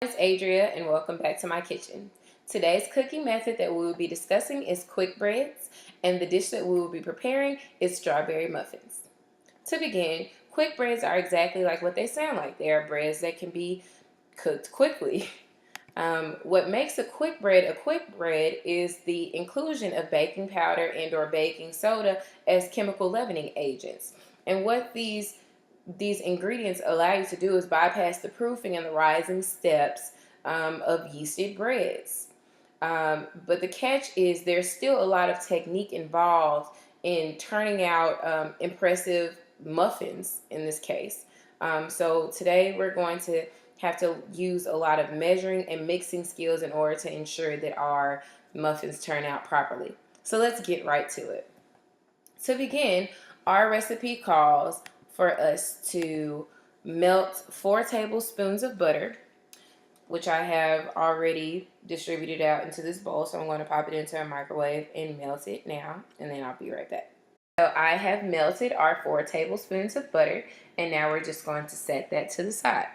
It's Adria and welcome back to my kitchen. Today's cooking method that we will be discussing is quick breads, and the dish that we will be preparing is strawberry muffins. To begin, quick breads are exactly like what they sound like. They are breads that can be cooked quickly. What makes a quick bread is the inclusion of baking powder and or baking soda as chemical leavening agents. And what these ingredients allow you to do is bypass the proofing and the rising steps of yeasted breads. But the catch is there's still a lot of technique involved in turning out impressive muffins in this case. So today we're going to have to use a lot of measuring and mixing skills in order to ensure that our muffins turn out properly. So let's get right to it. To begin, our recipe calls for us to melt 4 tablespoons of butter, which I have already distributed out into this bowl. So I'm going to pop it into a microwave and melt it now, and then I'll be right back. So I have melted our 4 tablespoons of butter, and now we're just going to set that to the side.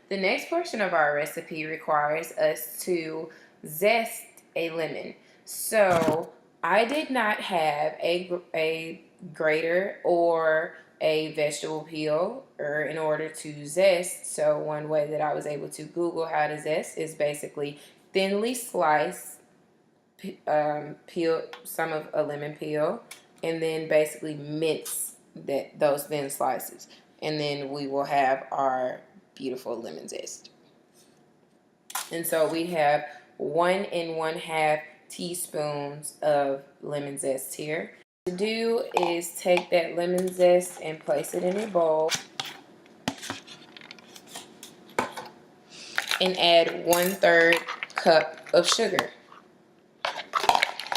The next portion of our recipe requires us to zest a lemon. So I did not have a grater or a vegetable peel in order to zest. So one way that I was able to Google how to zest is basically thinly slice peel some of a lemon peel, and then basically mince those thin slices, and then we will have our beautiful lemon zest. And so we have 1 1/2 teaspoons of lemon zest here. What to do is take that lemon zest and place it in a bowl and add 1/3 cup of sugar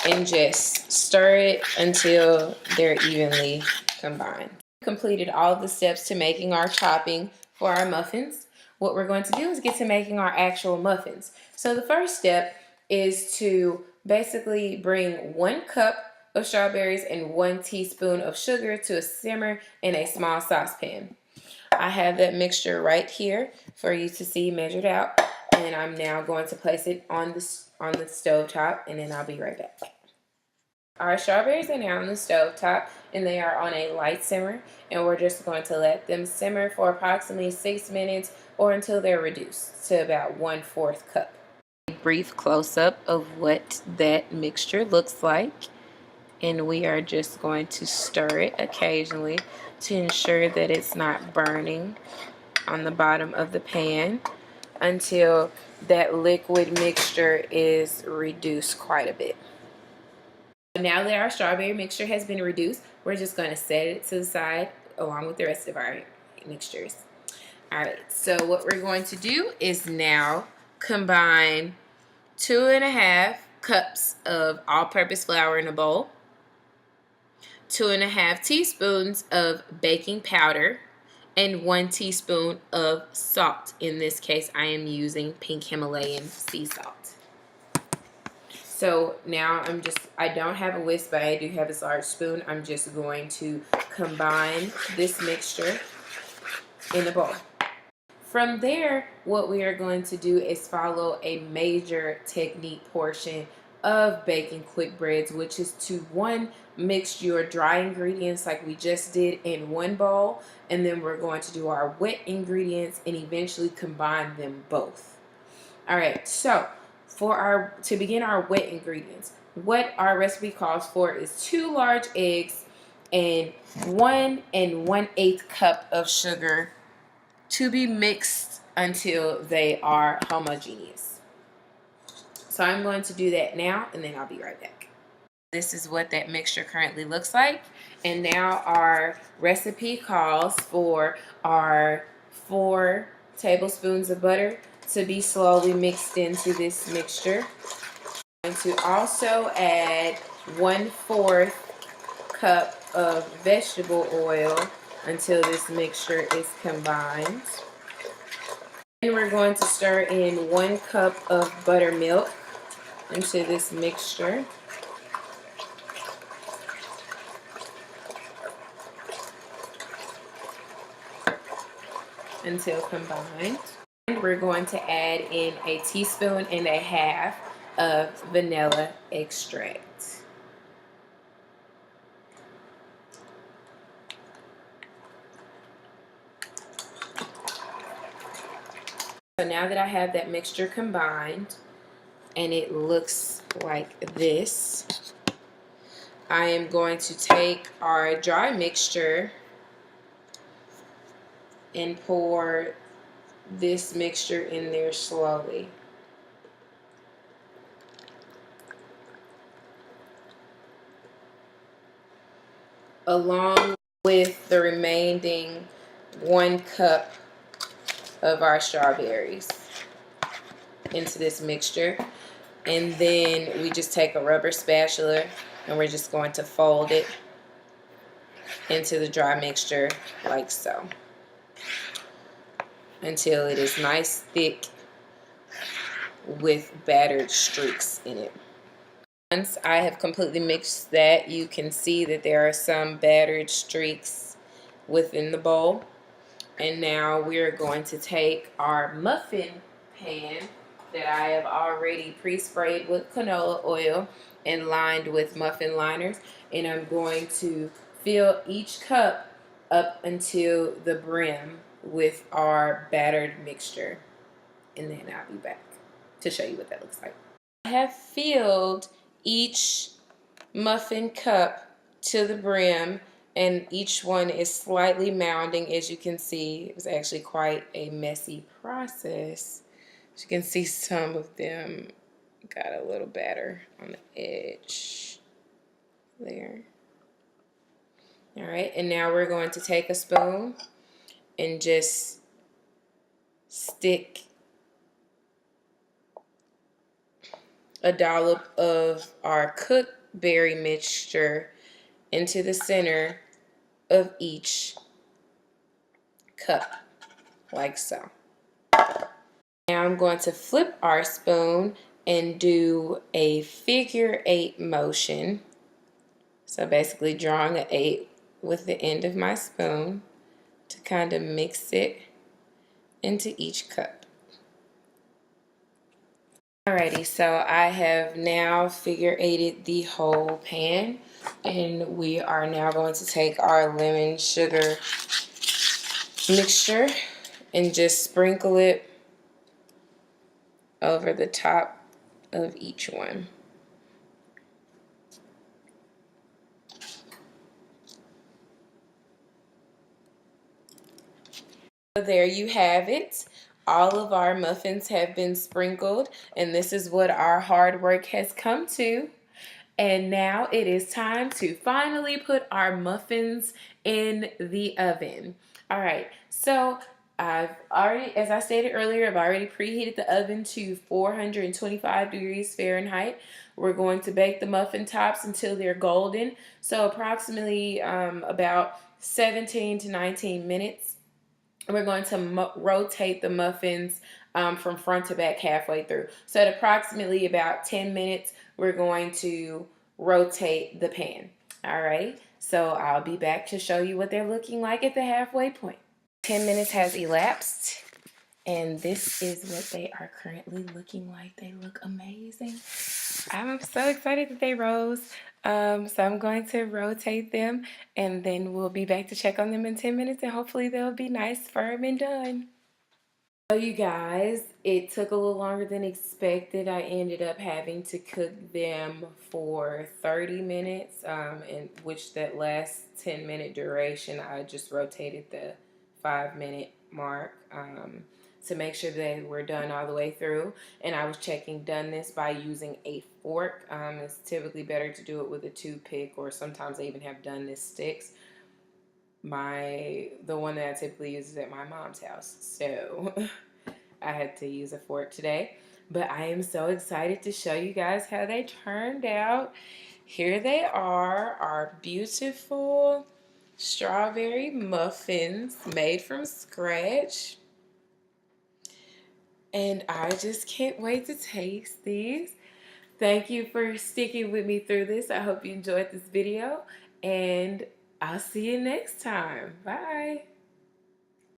and just stir it until they're evenly combined. Completed all of the steps to making our topping for our muffins. What we're going to do is get to making our actual muffins. So the first step is to basically bring 1 cup of strawberries and 1 teaspoon of sugar to a simmer in a small saucepan. I have that mixture right here for you to see measured out, and I'm now going to place it on the stove top, and then I'll be right back. Our strawberries are now on the stove top, and they are on a light simmer, and we're just going to let them simmer for approximately 6 minutes or until they're reduced to about 1/4 cup. A brief close-up of what that mixture looks like, and we are just going to stir it occasionally to ensure that it's not burning on the bottom of the pan until that liquid mixture is reduced quite a bit. Now that our strawberry mixture has been reduced, we're just going to set it to the side along with the rest of our mixtures. Alright, so what we're going to do is now combine 2 1/2 cups of all-purpose flour in a bowl, 2 1/2 teaspoons of baking powder, and 1 teaspoon of salt. In this case, I am using pink Himalayan sea salt. So now I don't have a whisk, but I do have this large spoon. I'm just going to combine this mixture in a bowl. From there, what we are going to do is follow a major technique portion of baking quick breads, which is to 1, mix your dry ingredients like we just did in 1 bowl, and then we're going to do our wet ingredients and eventually combine them both. All right, so to begin our wet ingredients, what our recipe calls for is 2 large eggs and 1 1/8 cup of sugar to be mixed until they are homogeneous. So I'm going to do that now, and then I'll be right back. This is what that mixture currently looks like, and now our recipe calls for our 4 tablespoons of butter to be slowly mixed into this mixture. I'm going to also add 1/4 cup of vegetable oil until this mixture is combined. Then we're going to stir in 1 cup of buttermilk into this mixture. Until combined. And we're going to add in a teaspoon and a half of vanilla extract. So now that I have that mixture combined and it looks like this, I am going to take our dry mixture and pour this mixture in there slowly. Along with the remaining 1 cup of our strawberries into this mixture. And then we just take a rubber spatula and we're just going to fold it into the dry mixture like so until it is nice thick with battered streaks in it. Once I have completely mixed that, you can see that there are some battered streaks within the bowl. And now we're going to take our muffin pan that I have already pre-sprayed with canola oil and lined with muffin liners, and I'm going to fill each cup up until the brim with our battered mixture, and then I'll be back to show you what that looks like. I have filled each muffin cup to the brim, and each one is slightly mounding. As you can see, it was actually quite a messy process. As you can see, some of them got a little batter on the edge there. All right, and now we're going to take a spoon and just stick a dollop of our cooked berry mixture into the center of each cup, like so. Now I'm going to flip our spoon and do a figure 8 motion. So basically drawing an 8 with the end of my spoon to kind of mix it into each cup. Alrighty, so I have now figure 8'd the whole pan, and we are now going to take our lemon sugar mixture and just sprinkle it over the top of each one. So there you have it. All of our muffins have been sprinkled, and this is what our hard work has come to. And now it is time to finally put our muffins in the oven. All right, so I've already, as I stated earlier, I've already preheated the oven to 425 degrees Fahrenheit. We're going to bake the muffin tops until they're golden, so approximately about 17 to 19 minutes. We're going to rotate the muffins from front to back halfway through. So at approximately about 10 minutes, we're going to rotate the pan. All right, so I'll be back to show you what they're looking like at the halfway point. 10 minutes has elapsed, and this is what they are currently looking like. They look amazing. I'm so excited that they rose. So I'm going to rotate them, and then we'll be back to check on them in 10 minutes, and hopefully they'll be nice, firm, and done. So you guys, it took a little longer than expected. I ended up having to cook them for 30 minutes, in which that last 10-minute duration, I just rotated the 5-minute mark to make sure they were done all the way through. And I was checking doneness by using a fork. It's typically better to do it with a toothpick, or sometimes I even have doneness sticks. The one that I typically use is at my mom's house, so I had to use a fork today. But I am so excited to show you guys how they turned out. Here they are, our beautiful strawberry muffins made from scratch. And I just can't wait to taste these. Thank you for sticking with me through this. I hope you enjoyed this video, and I'll see you next time. Bye.